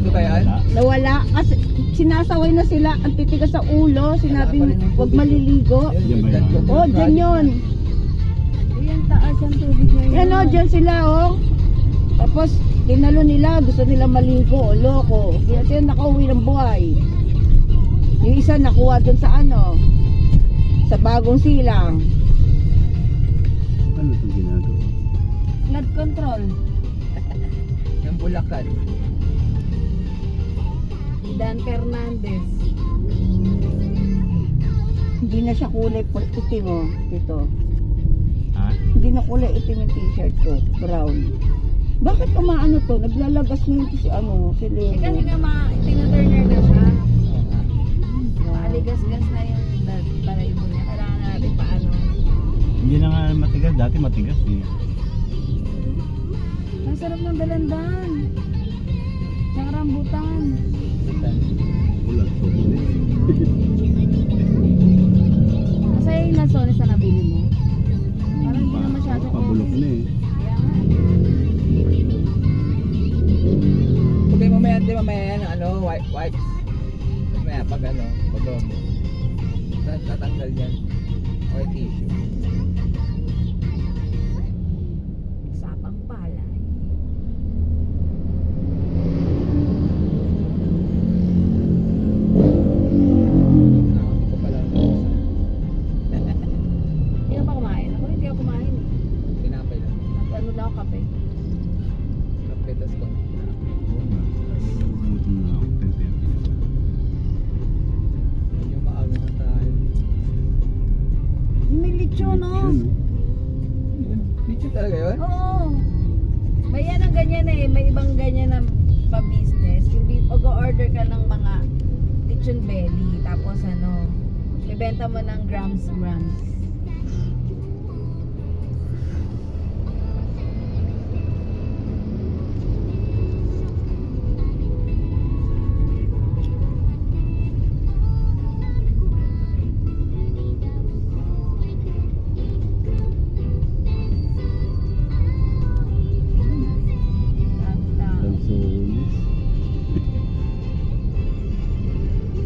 Aminado kaya? Nawala. Kasi sinasaway na sila. Ang titigas sa ulo. Sinabing huwag maliligo. Yan ba yan? Oh, dyan yun. Yan taas ang tubig na Yan o, dyan sila oh. Tapos, tinalo nila. Gusto nila maligo. O, loko. Kaya sila nakauwi ng buhay. Yung isa nakuha dun sa ano. Sa bagong silang. Ano itong ginagawa? Flood control. Ng Bulacan. Dan Fernandez. Hindi na siya kulay itim oh. Dito. Ha? Hindi na kulay itim yung t-shirt ko. Brown. Bakit umaano to? Naglalagas na yun si ano, si Eh kasi Leo. nga tinaturner na siya. Oo nga. Maaligas-gas na yung balayibo niya. Kailangan natin paano. Hindi na nga matigas. Dati matigas eh. Ang sarap ng dalandan. Tsaka rambutan. Wala. So, Masaya yung lansones na nabili mo. Parang hindi na masyado pabulok na eh. Kaya nga. Okay, mamaya, di mamaya yan, ano, wipes. Mamaya, pag ano, tatanggal yan. Or tissue. Sapang pala. Nakakot ko pala. Hindi ka pa kumain. Ako hindi ako kumain eh. Tinapay lang. Ano lang ako kape. Kapitas ko. Gutom na ako. Medyo maaga na tayo. May lechon oh. Dito talaga yun? Oo. May yan ang ganyan eh. May ibang ganyan na pa-business. Yung pag-order ka ng mga lechon belly. Tapos ano, ibenta mo ng grams. Lansones.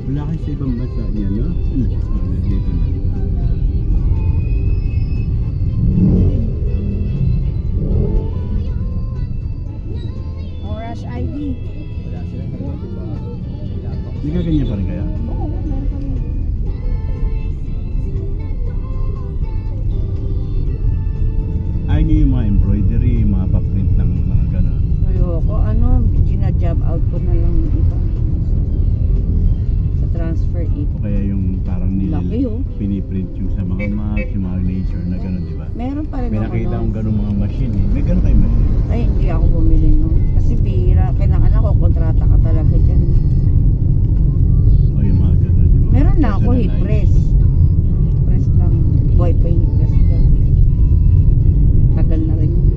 Wala kayo sa ibang bansa niya, no? Dito na. Orange ID. Wala silang ganun, di ba? Laptop. Hindi ka ganyan pa rin kaya? Oo, meron pa rin. Ay, niyo yung mga embroidery, mga pa-print ng mga gano'n. Ayoko, ano, gina-job out ko na lang yung iba. Sa transfer it. O kaya yung parang Laki, oh. piniprint yung sa mga maps, yung mga laser na gano'n, di ba? Meron pa rin May ako nakita nun. akong gano'ng mga machine eh. May gano'n kayo machine. Ay, hindi ako bumili nun. Kasi bihira, kailangan ako, kontrata ka talaga dyan. O yung mga gano'n. Yung mga Meron na ako heat personalized. press. Heat press lang. Boy pa heat press dyan. Tagal na rin yun.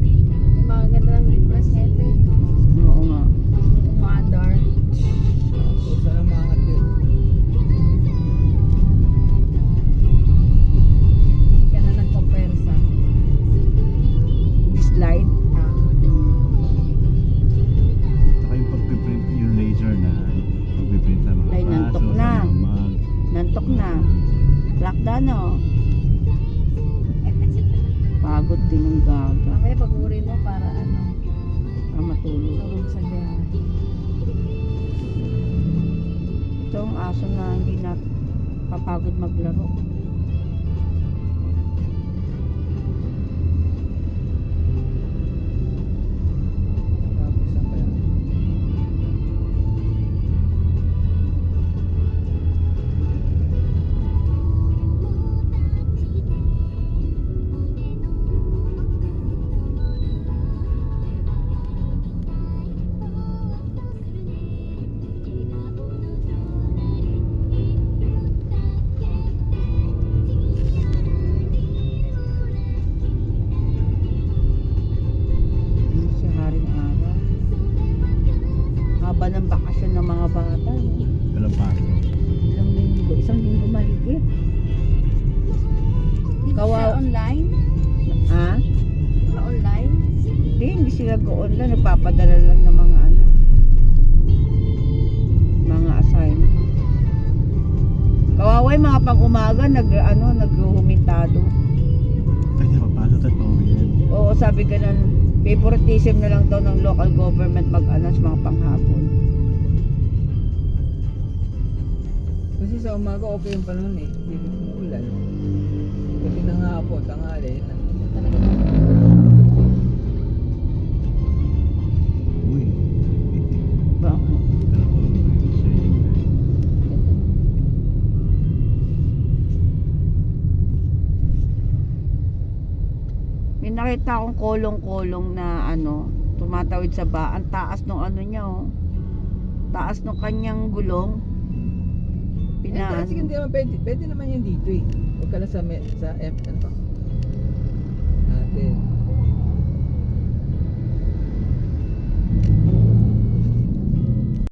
May mga ganda ng impress head eh. Oo nga. Umaandar. So, saan ang mangat yun? Hindi ka na nagpapersa. Slide. Ah. Saka yung pagpiprint yung laser na pagpiprint sa mga Ay, nantok kaso, na. sa mga mag. Nantok na. Lockdown oh. Pagod din ang gaga. Mamaya pag-uri mo para ano, Para matulog. tulog sa biyahe. Ito ang aso na hindi na papagod maglaro. Tapos, saan kaya? nag-online, nagpapadala lang ng mga ano, mga assignment. Kawawa yung mga pang-umaga, naghuhumintado. Kaya papasok at pauwi yan. Oo, sabi ka nun, favoritism na lang daw ng local government mag-announce mga panghapon. Kasi sa umaga okay yung panahon eh. Hindi umuulan. Kasi na nga po, tanghali. Yun na. Uy. Bakit? May nakita akong kolong-kolong na ano, tumatawid sa ba. Ang taas ng ano niya, oh. Taas ng kanyang gulong. Sige, hindi naman pwede. Pwede naman yun dito eh. Huwag ka lang sa M, ano,